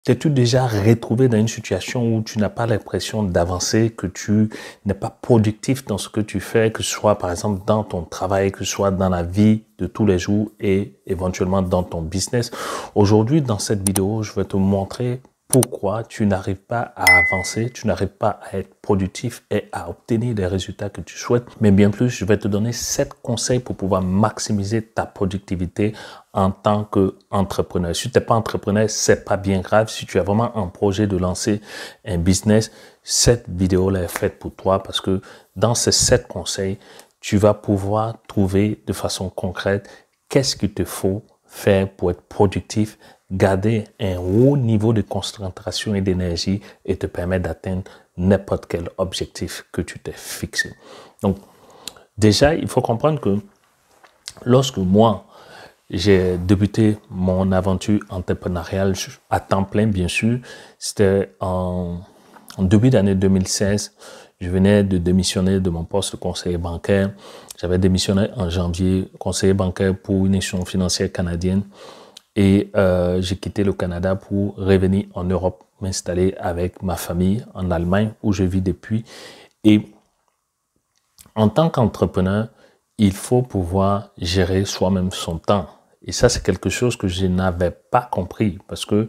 T'es-tu déjà retrouvé dans une situation où tu n'as pas l'impression d'avancer, que tu n'es pas productif dans ce que tu fais, que ce soit par exemple dans ton travail, que ce soit dans la vie de tous les jours et éventuellement dans ton business? Aujourd'hui, dans cette vidéo, je vais te montrer pourquoi tu n'arrives pas à avancer, tu n'arrives pas à être productif et à obtenir les résultats que tu souhaites. Mais bien plus, je vais te donner 7 conseils pour pouvoir maximiser ta productivité en tant qu'entrepreneur. Si tu n'es pas entrepreneur, c'est pas bien grave. Si tu as vraiment un projet de lancer un business, cette vidéo-là est faite pour toi parce que dans ces 7 conseils, tu vas pouvoir trouver de façon concrète qu'est-ce qu'il te faut faire pour être productif, garder un haut niveau de concentration et d'énergie et te permettre d'atteindre n'importe quel objectif que tu t'es fixé. Donc, déjà, il faut comprendre que lorsque moi, j'ai débuté mon aventure entrepreneuriale à temps plein, bien sûr, c'était en début d'année 2016. Je venais de démissionner de mon poste de conseiller bancaire. J'avais démissionné en janvier, conseiller bancaire pour une institution financière canadienne. Et j'ai quitté le Canada pour revenir en Europe, m'installer avec ma famille en Allemagne, où je vis depuis. Et en tant qu'entrepreneur, il faut pouvoir gérer soi-même son temps. Et ça, c'est quelque chose que je n'avais pas compris parce que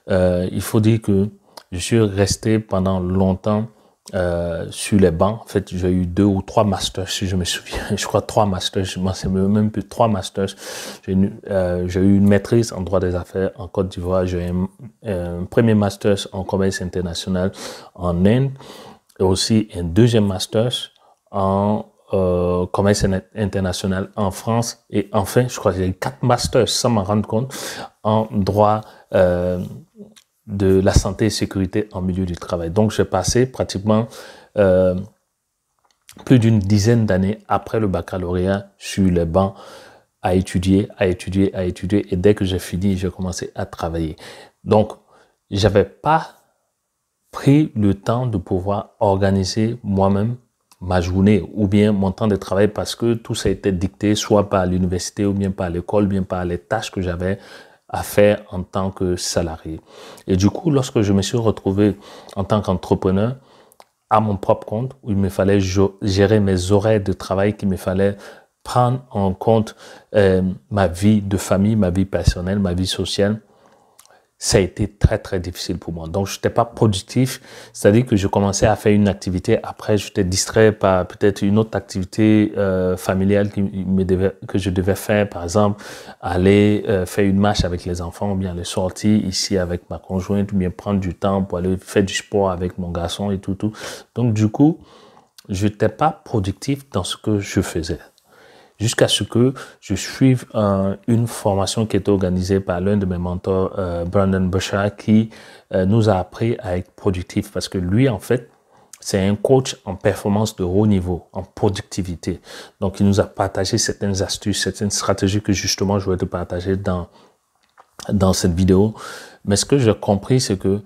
il faut dire que je suis resté pendant longtemps sur les bancs. En fait, j'ai eu 2 ou 3 masters, si je me souviens. Je crois 3 masters. Je m'en sais même plus 3 masters. J'ai eu une maîtrise en droit des affaires en Côte d'Ivoire. J'ai eu un premier master en commerce international en Inde et aussi un deuxième master en commerce international en France. Et enfin, je crois que j'ai eu 4 masters sans m'en rendre compte en droit de la santé et sécurité en milieu du travail. Donc, j'ai passé pratiquement plus d'une dizaine d'années après le baccalauréat sur les bancs à étudier. Et dès que j'ai fini, j'ai commencé à travailler. Donc, j'avais pas pris le temps de pouvoir organiser moi-même ma journée ou bien mon temps de travail parce que tout ça a été dicté soit par l'université ou bien par l'école, ou bien par les tâches que j'avais à faire en tant que salarié. Et du coup, lorsque je me suis retrouvé en tant qu'entrepreneur à mon propre compte, où il me fallait gérer mes horaires de travail, qu'il me fallait prendre en compte ma vie de famille, ma vie personnelle, ma vie sociale, ça a été très, très difficile pour moi. Donc, je n'étais pas productif. C'est-à-dire que je commençais à faire une activité. Après, j'étais distrait par peut-être une autre activité familiale que je devais faire. Par exemple, aller faire une marche avec les enfants ou bien aller sortir ici avec ma conjointe ou bien prendre du temps pour aller faire du sport avec mon garçon et tout. Donc, du coup, je n'étais pas productif dans ce que je faisais. Jusqu'à ce que je suive une formation qui était organisée par l'un de mes mentors, Brandon Bouchard, qui nous a appris à être productif parce que lui, en fait, c'est un coach en performance de haut niveau, en productivité. Donc, il nous a partagé certaines astuces, certaines stratégies que justement je vais te partager dans cette vidéo. Mais ce que j'ai compris, c'est que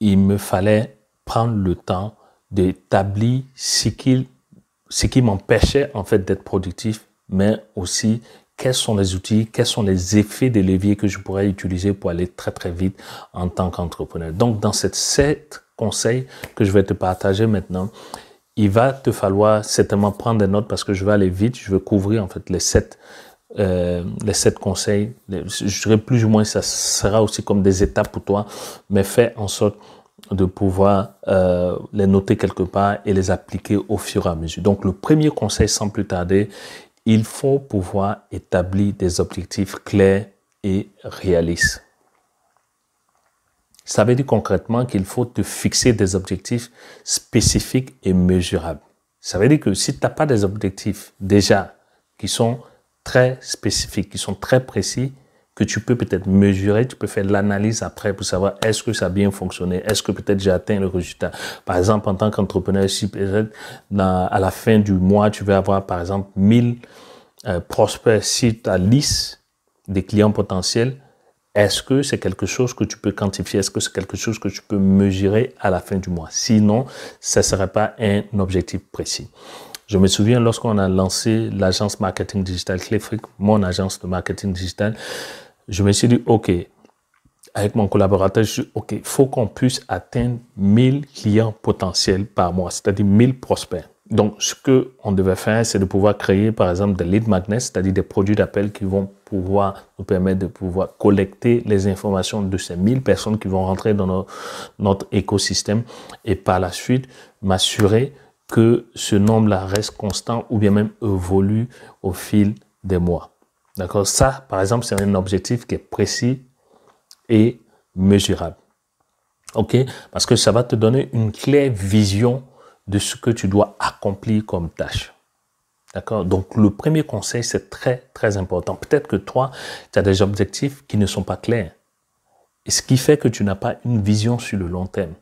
il me fallait prendre le temps d'établir ce qui m'empêchait en fait d'être productif, mais aussi quels sont les outils, quels sont les effets des leviers que je pourrais utiliser pour aller très très vite en tant qu'entrepreneur. Donc dans ces 7 conseils que je vais te partager maintenant, il va te falloir certainement prendre des notes parce que je vais aller vite, je vais couvrir en fait les 7 conseils. Je dirais plus ou moins ça sera aussi comme des étapes pour toi, mais fais en sorte de pouvoir les noter quelque part et les appliquer au fur et à mesure. Donc, le premier conseil, sans plus tarder, il faut pouvoir établir des objectifs clairs et réalistes. Ça veut dire concrètement qu'il faut te fixer des objectifs spécifiques et mesurables. Ça veut dire que si tu n'as pas des objectifs déjà qui sont très spécifiques, qui sont très précis, que tu peux peut-être mesurer, tu peux faire l'analyse après pour savoir est-ce que ça a bien fonctionné, est-ce que peut-être j'ai atteint le résultat. Par exemple, en tant qu'entrepreneur, si peut-être à la fin du mois, tu veux avoir par exemple 1000 prospects, si tu as liste des clients potentiels, est-ce que c'est quelque chose que tu peux quantifier? Est-ce que c'est quelque chose que tu peux mesurer à la fin du mois? Sinon, ça ne serait pas un objectif précis. Je me souviens lorsqu'on a lancé l'agence marketing digital Clefric, mon agence de marketing digital, je me suis dit, OK, avec mon collaborateur, je dis, OK, il faut qu'on puisse atteindre 1000 clients potentiels par mois, c'est-à-dire 1000 prospects. Donc, ce qu'on devait faire, c'est de pouvoir créer, par exemple, des lead magnets, c'est-à-dire des produits d'appel qui vont pouvoir nous permettre de pouvoir collecter les informations de ces 1000 personnes qui vont rentrer dans notre écosystème et par la suite, m'assurer que ce nombre-là reste constant ou bien même évolue au fil des mois. D'accord? Ça, par exemple, c'est un objectif qui est précis et mesurable. OK? Parce que ça va te donner une claire vision de ce que tu dois accomplir comme tâche. D'accord? Donc, le premier conseil, c'est très, très important. Peut-être que toi, tu as des objectifs qui ne sont pas clairs. Et ce qui fait que tu n'as pas une vision sur le long terme.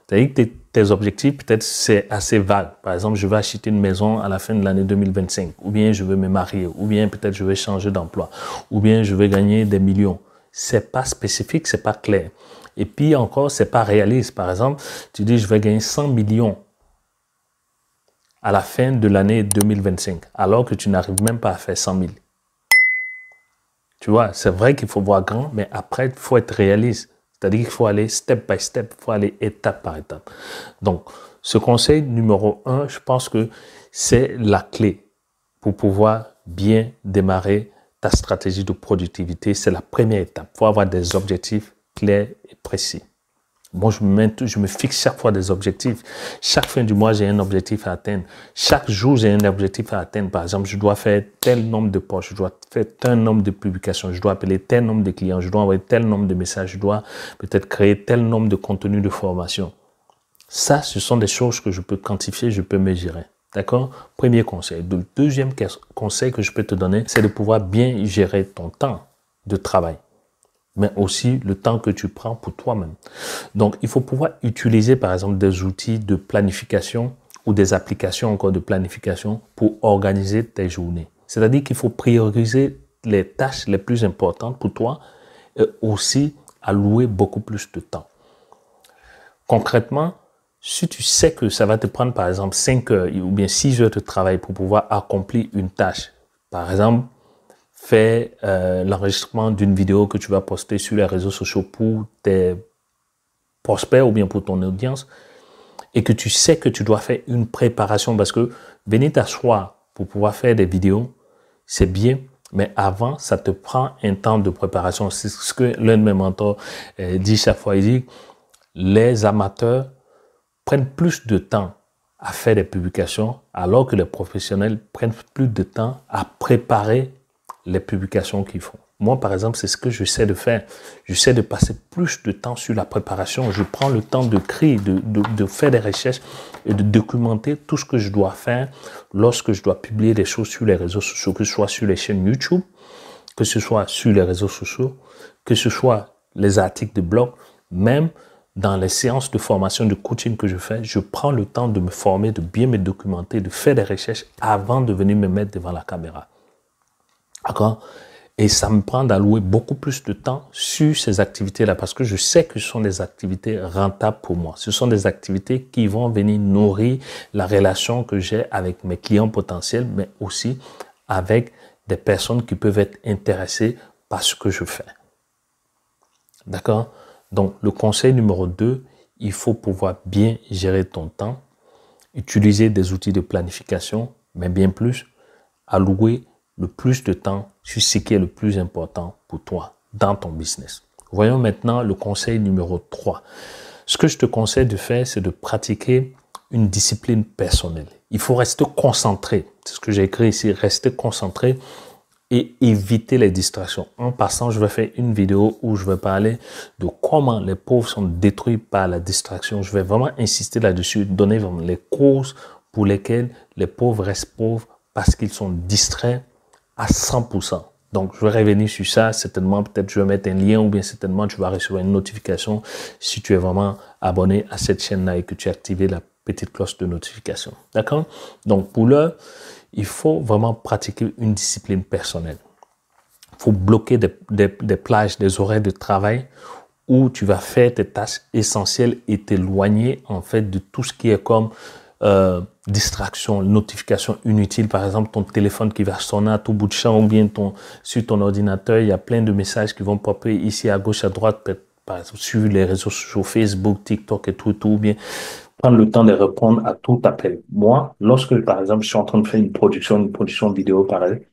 C'est-à-dire que tes objectifs, peut-être, c'est assez vague. Par exemple, je veux acheter une maison à la fin de l'année 2025. Ou bien, je veux me marier. Ou bien, peut-être, je vais changer d'emploi. Ou bien, je vais gagner des millions. C'est pas spécifique, c'est pas clair. Et puis encore, c'est pas réaliste. Par exemple, tu dis, je vais gagner 100 millions à la fin de l'année 2025, alors que tu n'arrives même pas à faire 100 000. Tu vois, c'est vrai qu'il faut voir grand, mais après, il faut être réaliste. C'est-à-dire qu'il faut aller step by step, il faut aller étape par étape. Donc, ce conseil numéro 1, je pense que c'est la clé pour pouvoir bien démarrer ta stratégie de productivité. C'est la première étape. Il faut avoir des objectifs clairs et précis. Moi, je me fixe chaque fois des objectifs. Chaque fin du mois, j'ai un objectif à atteindre. Chaque jour, j'ai un objectif à atteindre. Par exemple, je dois faire tel nombre de posts, je dois faire tel nombre de publications, je dois appeler tel nombre de clients, je dois envoyer tel nombre de messages, je dois peut-être créer tel nombre de contenus de formation. Ça, ce sont des choses que je peux quantifier, je peux mesurer. D'accord? Premier conseil. Le deuxième conseil que je peux te donner, c'est de pouvoir bien gérer ton temps de travail, mais aussi le temps que tu prends pour toi-même. Donc, il faut pouvoir utiliser, par exemple, des outils de planification ou des applications encore de planification pour organiser tes journées. C'est-à-dire qu'il faut prioriser les tâches les plus importantes pour toi et aussi allouer beaucoup plus de temps. Concrètement, si tu sais que ça va te prendre, par exemple, 5 heures ou bien 6 heures de travail pour pouvoir accomplir une tâche, par exemple, fais l'enregistrement d'une vidéo que tu vas poster sur les réseaux sociaux pour tes prospects ou bien pour ton audience, et que tu sais que tu dois faire une préparation, parce que venir t'asseoir pour pouvoir faire des vidéos, c'est bien, mais avant, ça te prend un temps de préparation. C'est ce que l'un de mes mentors dit chaque fois. Il dit, les amateurs prennent plus de temps à faire des publications, alors que les professionnels prennent plus de temps à préparer les publications qu'ils font. Moi, par exemple, c'est ce que j'essaie de faire. J'essaie de passer plus de temps sur la préparation. Je prends le temps de créer, de faire des recherches et de documenter tout ce que je dois faire lorsque je dois publier des choses sur les réseaux sociaux, que ce soit sur les chaînes YouTube, que ce soit sur les réseaux sociaux, que ce soit les articles de blog, même dans les séances de formation, de coaching que je fais, je prends le temps de me former, de bien me documenter, de faire des recherches avant de venir me mettre devant la caméra. D'accord? Et ça me prend d'allouer beaucoup plus de temps sur ces activités-là parce que je sais que ce sont des activités rentables pour moi. Ce sont des activités qui vont venir nourrir la relation que j'ai avec mes clients potentiels, mais aussi avec des personnes qui peuvent être intéressées par ce que je fais. D'accord? Donc, le conseil numéro 2, il faut pouvoir bien gérer ton temps, utiliser des outils de planification, mais bien plus, allouer le plus de temps sur ce qui est le plus important pour toi dans ton business. Voyons maintenant le conseil numéro 3. Ce que je te conseille de faire, c'est de pratiquer une discipline personnelle. Il faut rester concentré. C'est ce que j'ai écrit ici, rester concentré et éviter les distractions. En passant, je vais faire une vidéo où je vais parler de comment les pauvres sont détruits par la distraction. Je vais vraiment insister là-dessus, donner vraiment les causes pour lesquelles les pauvres restent pauvres parce qu'ils sont distraits à 100%. Donc, je vais revenir sur ça. Certainement, peut-être je vais mettre un lien ou bien certainement tu vas recevoir une notification si tu es vraiment abonné à cette chaîne-là et que tu as activé la petite cloche de notification. D'accord? Donc, pour l'heure, il faut vraiment pratiquer une discipline personnelle. Il faut bloquer des plages, des horaires de travail où tu vas faire tes tâches essentielles et t'éloigner en fait de tout ce qui est comme distractions, notifications inutiles, par exemple ton téléphone qui va sonner à tout bout de champ ou bien sur ton ordinateur, il y a plein de messages qui vont popper ici à gauche, à droite, par exemple sur les réseaux sociaux, Facebook, TikTok et tout, ou bien prendre le temps de répondre à tout appel. Moi, lorsque, par exemple, je suis en train de faire une production vidéo, pareil,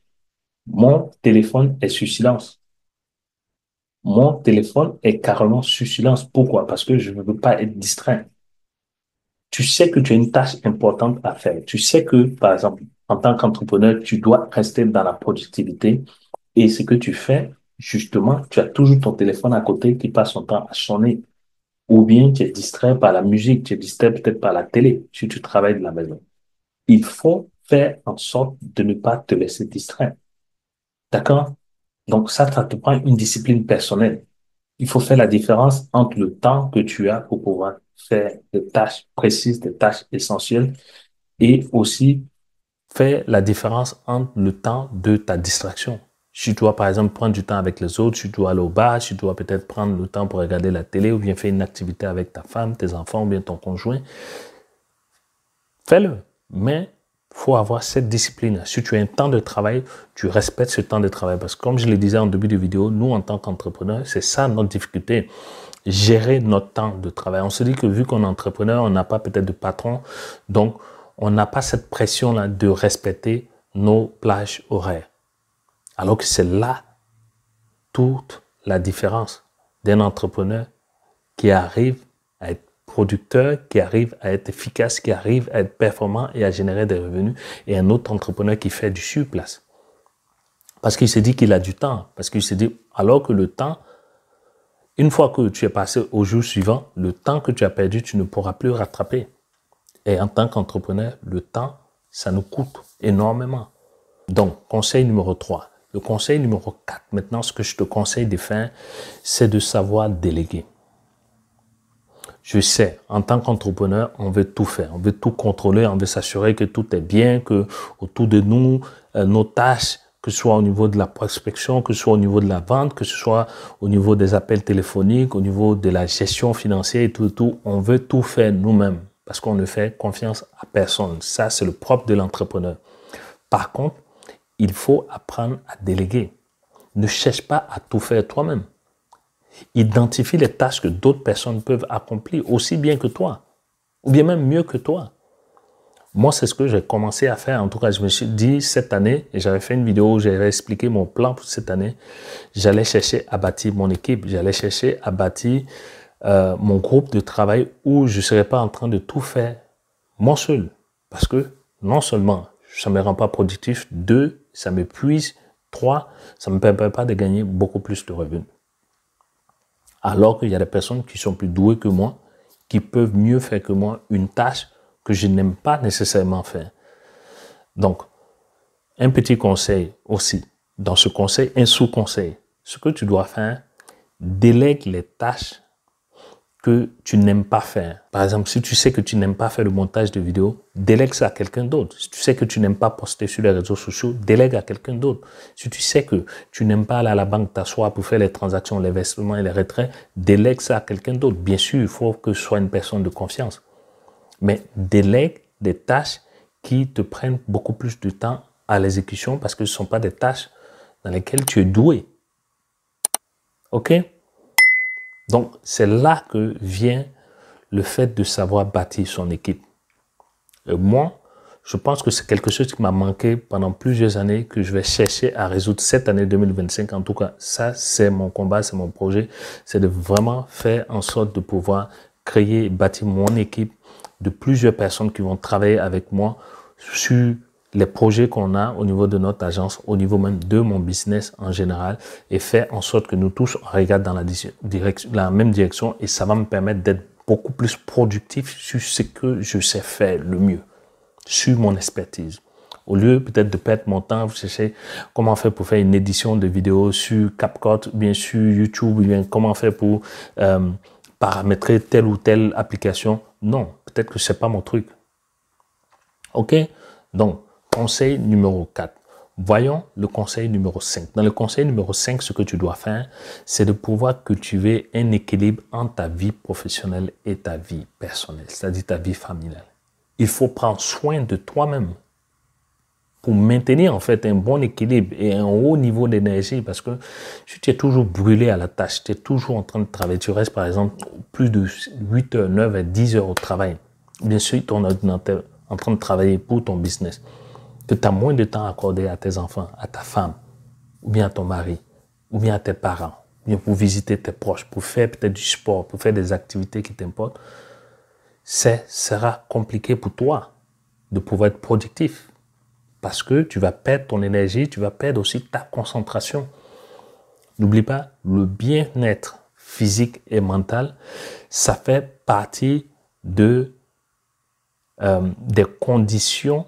mon téléphone est sur silence. Mon téléphone est carrément sur silence. Pourquoi? Parce que je ne veux pas être distrait. Tu sais que tu as une tâche importante à faire. Tu sais que, par exemple, en tant qu'entrepreneur, tu dois rester dans la productivité. Et ce que tu fais, justement, tu as toujours ton téléphone à côté qui passe son temps à sonner. Ou bien tu es distrait par la musique, tu es distrait peut-être par la télé, si tu travailles de la maison. Il faut faire en sorte de ne pas te laisser distraire. D'accord? Donc ça te prend une discipline personnelle. Il faut faire la différence entre le temps que tu as pour pouvoir faire des tâches précises, des tâches essentielles, et aussi faire la différence entre le temps de ta distraction. Si tu dois, par exemple, prendre du temps avec les autres, si tu dois aller au bar, si tu dois peut-être prendre le temps pour regarder la télé ou bien faire une activité avec ta femme, tes enfants ou bien ton conjoint, fais-le. Mais il faut avoir cette discipline. Si tu as un temps de travail, tu respectes ce temps de travail. Parce que comme je le disais en début de vidéo, nous, en tant qu'entrepreneurs, c'est ça notre difficulté. Gérer notre temps de travail. On se dit que vu qu'on est entrepreneur, on n'a pas peut-être de patron. Donc, on n'a pas cette pression-là de respecter nos plages horaires. Alors que c'est là toute la différence d'un entrepreneur qui arrive à être producteur, qui arrive à être efficace, qui arrive à être performant et à générer des revenus, et un autre entrepreneur qui fait du surplace. Parce qu'il se dit qu'il a du temps, parce qu'il se dit, alors que le temps, une fois que tu es passé au jour suivant, le temps que tu as perdu, tu ne pourras plus rattraper. Et en tant qu'entrepreneur, le temps, ça nous coûte énormément. Donc, conseil numéro 3. Le conseil numéro 4, maintenant, ce que je te conseille de faire, c'est de savoir déléguer. Je sais, en tant qu'entrepreneur, on veut tout faire, on veut tout contrôler, on veut s'assurer que tout est bien, que autour de nous, nos tâches, que ce soit au niveau de la prospection, que ce soit au niveau de la vente, que ce soit au niveau des appels téléphoniques, au niveau de la gestion financière et tout, on veut tout faire nous-mêmes parce qu'on ne fait confiance à personne. Ça, c'est le propre de l'entrepreneur. Par contre, il faut apprendre à déléguer. Ne cherche pas à tout faire toi-même. Identifie les tâches que d'autres personnes peuvent accomplir aussi bien que toi, ou bien même mieux que toi. Moi, c'est ce que j'ai commencé à faire. En tout cas, je me suis dit cette année, et j'avais fait une vidéo où j'avais expliqué mon plan pour cette année, j'allais chercher à bâtir mon équipe, j'allais chercher à bâtir mon groupe de travail où je ne serais pas en train de tout faire moi seul. Parce que non seulement ça ne me rend pas productif, 2, ça m'épuise, 3, ça ne me permet pas de gagner beaucoup plus de revenus. Alors qu'il y a des personnes qui sont plus douées que moi, qui peuvent mieux faire que moi une tâche que je n'aime pas nécessairement faire. Donc, un petit conseil aussi. Dans ce conseil, un sous-conseil. Ce que tu dois faire, délègue les tâches que tu n'aimes pas faire. Par exemple, si tu sais que tu n'aimes pas faire le montage de vidéos, délègue ça à quelqu'un d'autre. Si tu sais que tu n'aimes pas poster sur les réseaux sociaux, délègue à quelqu'un d'autre. Si tu sais que tu n'aimes pas aller à la banque t'asseoir pour faire les transactions, les versements et les retraits, délègue ça à quelqu'un d'autre. Bien sûr, il faut que ce soit une personne de confiance. Mais délègue des tâches qui te prennent beaucoup plus de temps à l'exécution parce que ce ne sont pas des tâches dans lesquelles tu es doué. OK? Donc, c'est là que vient le fait de savoir bâtir son équipe. Et moi, je pense que c'est quelque chose qui m'a manqué pendant plusieurs années, que je vais chercher à résoudre cette année 2025. En tout cas, ça, c'est mon combat, c'est mon projet. C'est de vraiment faire en sorte de pouvoir créer et bâtir mon équipe de plusieurs personnes qui vont travailler avec moi sur les projets qu'on a au niveau de notre agence, au niveau même de mon business en général, et faire en sorte que nous tous on regarde dans la même direction, et ça va me permettre d'être beaucoup plus productif sur ce que je sais faire le mieux, sur mon expertise. Au lieu peut-être de perdre mon temps, vous cherchez comment faire pour faire une édition de vidéo sur CapCut, bien sur YouTube, bien comment faire pour paramétrer telle ou telle application. Non, peut-être que c'est pas mon truc. OK? Donc, conseil numéro 4. Voyons le conseil numéro 5. Dans le conseil numéro 5, ce que tu dois faire, c'est de pouvoir cultiver un équilibre entre ta vie professionnelle et ta vie personnelle, c'est-à-dire ta vie familiale. il faut prendre soin de toi-même pour maintenir en fait un bon équilibre et un haut niveau d'énergie, parce que si tu es toujours brûlé à la tâche, tu es toujours en train de travailler, tu restes par exemple plus de 8 heures, 9 heures, 10 heures au travail, bien sûr ton ordinateur en train de travailler pour ton business, que tu as moins de temps à accorder à tes enfants, à ta femme, ou bien à ton mari, ou bien à tes parents, ou bien pour visiter tes proches, pour faire peut-être du sport, pour faire des activités qui t'importent, ça sera compliqué pour toi de pouvoir être productif. Parce que tu vas perdre ton énergie, tu vas perdre aussi ta concentration. N'oublie pas, le bien-être physique et mental, ça fait partie des conditions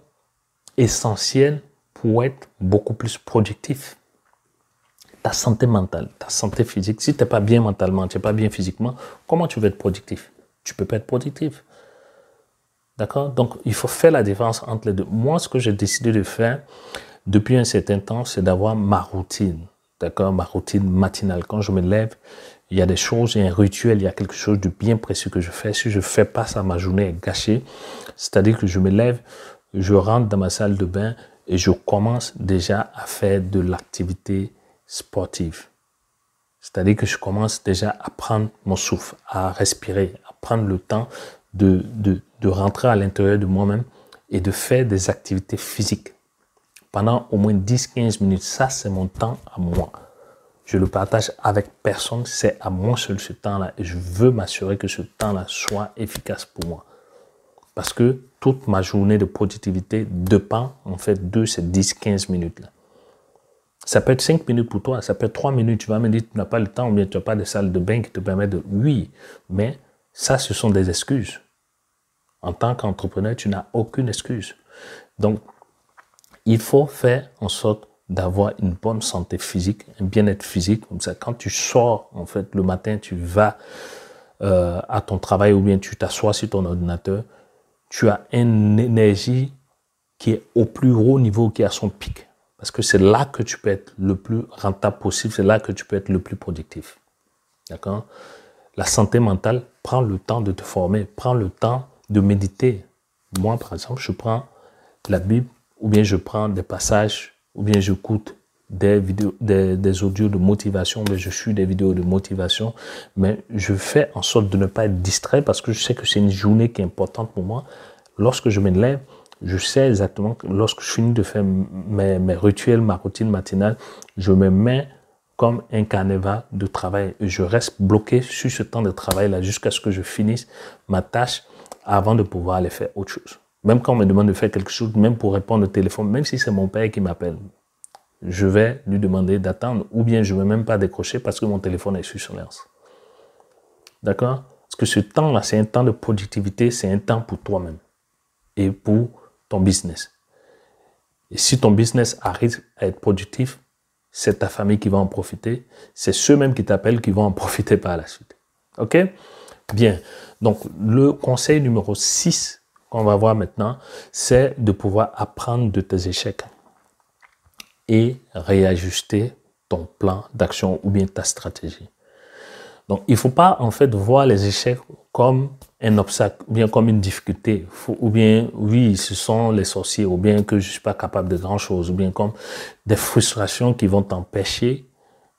essentielles pour être beaucoup plus productif. Ta santé mentale, ta santé physique, si tu n'es pas bien mentalement, tu n'es pas bien physiquement, comment tu veux être productif? Tu ne peux pas être productif. D'accord? Donc, il faut faire la différence entre les deux. Moi, ce que j'ai décidé de faire depuis un certain temps, c'est d'avoir ma routine. D'accord? Ma routine matinale. Quand je me lève, il y a des choses, il y a un rituel, il y a quelque chose de bien précis que je fais. Si je ne fais pas ça, ma journée est gâchée. C'est-à-dire que je me lève, je rentre dans ma salle de bain et je commence déjà à faire de l'activité sportive. C'est-à-dire que je commence déjà à prendre mon souffle, à respirer, à prendre le temps de rentrer à l'intérieur de moi-même et de faire des activités physiques pendant au moins 10-15 minutes. Ça, c'est mon temps à moi. Je le partage avec personne, c'est à moi seul ce temps-là. Et je veux m'assurer que ce temps-là soit efficace pour moi. Parce que toute ma journée de productivité dépend en fait de ces 10-15 minutes-là. Ça peut être 5 minutes pour toi, ça peut être 3 minutes. Tu vas me dire que tu n'as pas le temps ou bien tu n'as pas de salle de bain qui te permet de... Oui, mais ça, ce sont des excuses. En tant qu'entrepreneur, tu n'as aucune excuse. Donc, il faut faire en sorte d'avoir une bonne santé physique, un bien-être physique. Comme ça, quand tu sors, en fait, le matin, tu vas à ton travail ou bien tu t'assois sur ton ordinateur, tu as une énergie qui est au plus haut niveau, qui est à son pic. Parce que c'est là que tu peux être le plus rentable possible, c'est là que tu peux être le plus productif. D'accord? La santé mentale, prends le temps de te former, prends le temps de méditer. Moi, par exemple, je prends la Bible, ou bien je prends des passages, ou bien j'écoute des vidéos, des audios de motivation, mais je suis des vidéos de motivation, mais je fais en sorte de ne pas être distrait parce que je sais que c'est une journée qui est importante pour moi. Lorsque je me lève, je sais exactement que lorsque je finis de faire mes rituels, ma routine matinale, je me mets comme un carnaval de travail. Et je reste bloqué sur ce temps de travail-là jusqu'à ce que je finisse ma tâche avant de pouvoir aller faire autre chose. Même quand on me demande de faire quelque chose, même pour répondre au téléphone, même si c'est mon père qui m'appelle, je vais lui demander d'attendre ou bien je ne vais même pas décrocher parce que mon téléphone est sur silence. D'accord? Parce que ce temps-là, c'est un temps de productivité, c'est un temps pour toi-même et pour ton business. Et si ton business arrive à être productif, c'est ta famille qui va en profiter. C'est ceux-mêmes qui t'appellent qui vont en profiter par la suite. OK? Bien. Donc, le conseil numéro 6 qu'on va voir maintenant, c'est de pouvoir apprendre de tes échecs et réajuster ton plan d'action ou bien ta stratégie. Donc, il ne faut pas en fait voir les échecs comme un obstacle, ou bien comme une difficulté, ou bien, oui, ce sont les sorciers, ou bien que je ne suis pas capable de grand-chose, ou bien comme des frustrations qui vont t'empêcher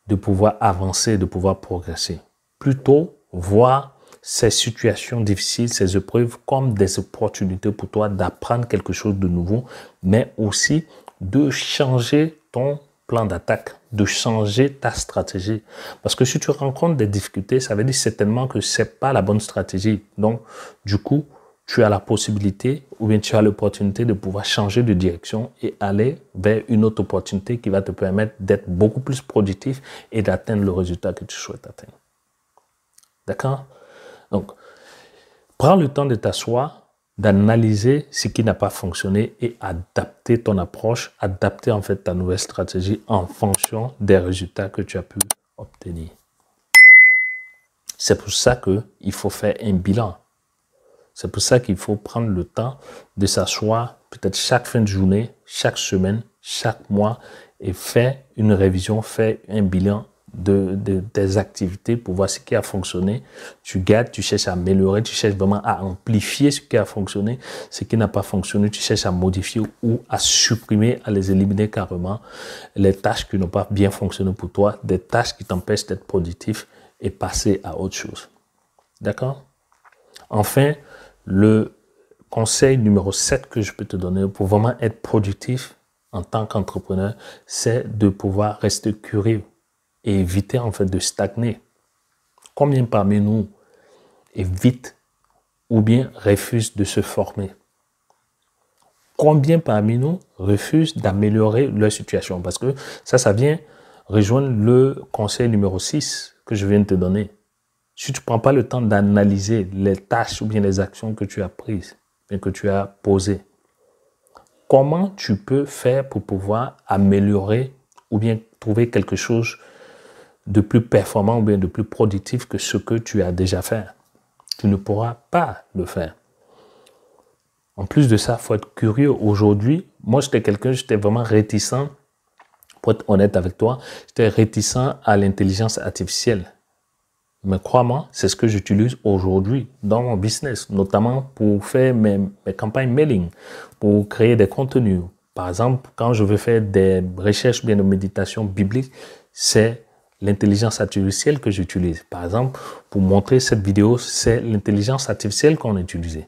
de pouvoir avancer, de pouvoir progresser. Plutôt, voir ces situations difficiles, ces épreuves comme des opportunités pour toi d'apprendre quelque chose de nouveau, mais aussi de changer ton plan d'attaque, de changer ta stratégie. Parce que si tu rencontres des difficultés, ça veut dire certainement que ce n'est pas la bonne stratégie. Donc, du coup, tu as la possibilité ou bien tu as l'opportunité de pouvoir changer de direction et aller vers une autre opportunité qui va te permettre d'être beaucoup plus productif et d'atteindre le résultat que tu souhaites atteindre. D'accord? Donc, prends le temps de t'asseoir, d'analyser ce qui n'a pas fonctionné et adapter ton approche, adapter en fait ta nouvelle stratégie en fonction des résultats que tu as pu obtenir. C'est pour ça qu'il faut faire un bilan. C'est pour ça qu'il faut prendre le temps de s'asseoir peut-être chaque fin de journée, chaque semaine, chaque mois et faire une révision, faire un bilan de tes activités pour voir ce qui a fonctionné. Tu gardes, tu cherches à améliorer, tu cherches vraiment à amplifier ce qui a fonctionné. Ce qui n'a pas fonctionné, tu cherches à modifier ou à supprimer, à les éliminer carrément. Les tâches qui n'ont pas bien fonctionné pour toi, des tâches qui t'empêchent d'être productif et passer à autre chose. D'accord? Enfin, le conseil numéro 7 que je peux te donner pour vraiment être productif en tant qu'entrepreneur, c'est de pouvoir rester curieux et éviter en fait de stagner. Combien parmi nous évitent ou bien refusent de se former? Combien parmi nous refusent d'améliorer leur situation? Parce que ça vient rejoindre le conseil numéro 6 que je viens de te donner. Si tu ne prends pas le temps d'analyser les tâches ou bien les actions que tu as prises, bien que tu as posées, comment tu peux faire pour pouvoir améliorer ou bien trouver quelque chose de plus performant ou bien de plus productif que ce que tu as déjà fait? Tu ne pourras pas le faire. En plus de ça, il faut être curieux. Aujourd'hui, moi, j'étais vraiment réticent, pour être honnête avec toi, j'étais réticent à l'intelligence artificielle. Mais crois-moi, c'est ce que j'utilise aujourd'hui dans mon business, notamment pour faire mes campagnes mailing, pour créer des contenus. Par exemple, quand je veux faire des recherches ou bien de méditation biblique, c'est l'intelligence artificielle que j'utilise. Par exemple, pour montrer cette vidéo, c'est l'intelligence artificielle qu'on a utilisée.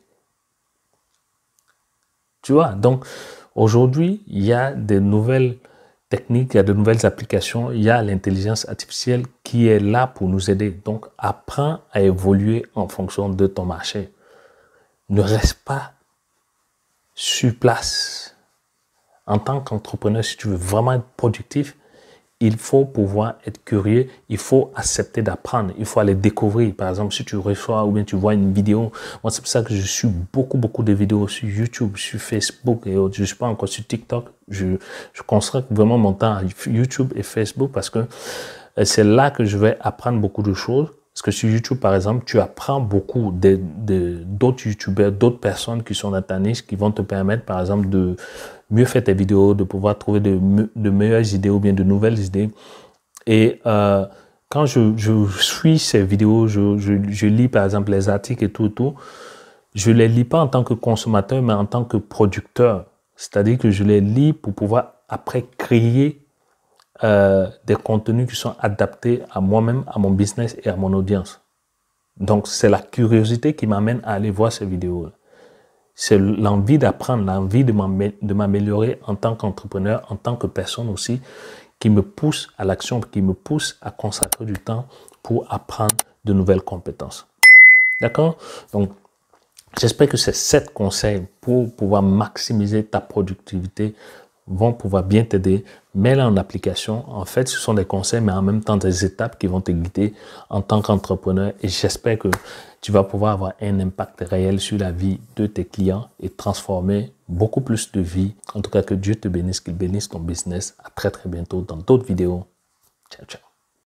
Tu vois, donc aujourd'hui, il y a de nouvelles techniques, il y a de nouvelles applications, il y a l'intelligence artificielle qui est là pour nous aider. Donc, apprends à évoluer en fonction de ton marché. Ne reste pas sur place. En tant qu'entrepreneur, si tu veux vraiment être productif, il faut pouvoir être curieux, il faut accepter d'apprendre, il faut aller découvrir. Par exemple, si tu reçois ou bien tu vois une vidéo, moi c'est pour ça que je suis beaucoup de vidéos sur YouTube, sur Facebook et autres. Je ne suis pas encore sur TikTok. Je consacre vraiment mon temps à YouTube et Facebook parce que c'est là que je vais apprendre beaucoup de choses. Parce que sur YouTube, par exemple, tu apprends beaucoup d'autres YouTubeurs, d'autres personnes qui sont dans ta niche, qui vont te permettre, par exemple, de mieux faire tes vidéos, de pouvoir trouver de meilleures idées ou bien de nouvelles idées. Et quand je suis ces vidéos, je lis, par exemple, les articles et tout, je ne les lis pas en tant que consommateur, mais en tant que producteur. C'est-à-dire que je les lis pour pouvoir, après, créer des contenus qui sont adaptés à moi-même, à mon business et à mon audience. Donc, c'est la curiosité qui m'amène à aller voir ces vidéos. C'est l'envie d'apprendre, l'envie de m'améliorer en tant qu'entrepreneur, en tant que personne aussi, qui me pousse à l'action, qui me pousse à consacrer du temps pour apprendre de nouvelles compétences. D'accord? Donc, j'espère que ces 7 conseils pour pouvoir maximiser ta productivité vont pouvoir bien t'aider. Mets-les en application. En fait, ce sont des conseils, mais en même temps des étapes qui vont te guider en tant qu'entrepreneur. Et j'espère que tu vas pouvoir avoir un impact réel sur la vie de tes clients et transformer beaucoup plus de vies. En tout cas, que Dieu te bénisse, qu'il bénisse ton business. À très bientôt dans d'autres vidéos. Ciao, ciao.